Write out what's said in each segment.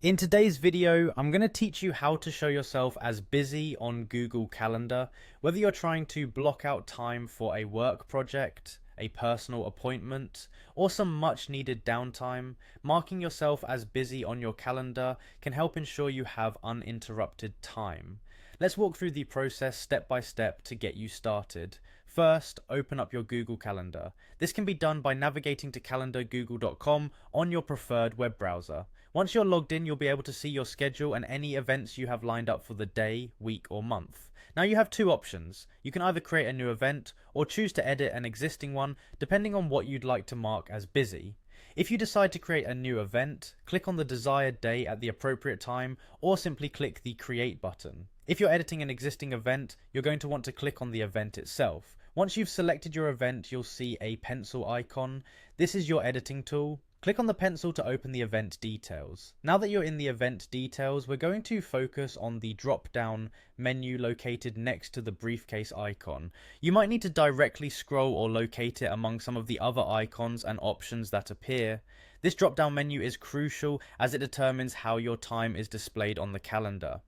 In today's video, I'm going to teach you how to show yourself as busy on Google Calendar, whether you're trying to block out time for a work project, a personal appointment, or some much needed downtime. Marking yourself as busy on your calendar can help ensure you have uninterrupted time. Let's walk through the process step by step to get you started. First, open up your Google Calendar. This can be done by navigating to calendargoogle.com on your preferred web browser. Once you're logged in, you'll be able to see your schedule and any events you have lined up for the day, week, or month. Now you have two options. You can either create a new event or choose to edit an existing one, depending on what you'd like to mark as busy. If you decide to create a new event, click on the desired day at the appropriate time, or simply click the Create button. If you're editing an existing event, you're going to want to click on the event itself. Once you've selected your event, you'll see a pencil icon. This is your editing tool. Click on the pencil to open the event details. Now that you're in the event details, we're going to focus on the drop-down menu located next to the briefcase icon. You might need to directly scroll or locate it among some of the other icons and options that appear. This drop-down menu is crucial as it determines how your time is displayed on the calendar.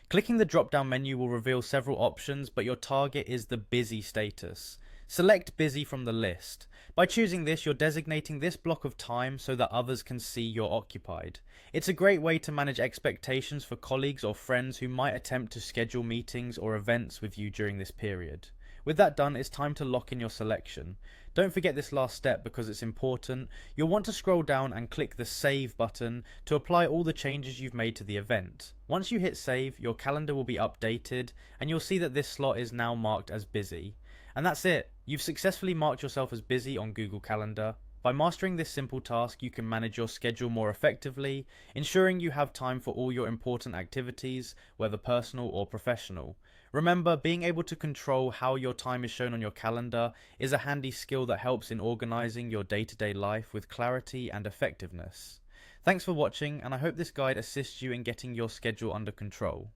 Clicking the drop-down menu will reveal several options, but your target is the busy status. Select busy from the list. By choosing this, you're designating this block of time so that others can see you're occupied. It's a great way to manage expectations for colleagues or friends who might attempt to schedule meetings or events with you during this period. With that done, it's time to lock in your selection. Don't forget this last step because it's important. You'll want to scroll down and click the Save button to apply all the changes you've made to the event. Once you hit Save, your calendar will be updated and you'll see that this slot is now marked as busy. And that's it. You've successfully marked yourself as busy on Google Calendar. By mastering this simple task, you can manage your schedule more effectively, ensuring you have time for all your important activities, whether personal or professional. Remember, being able to control how your time is shown on your calendar is a handy skill that helps in organizing your day-to-day life with clarity and effectiveness. Thanks for watching, and I hope this guide assists you in getting your schedule under control.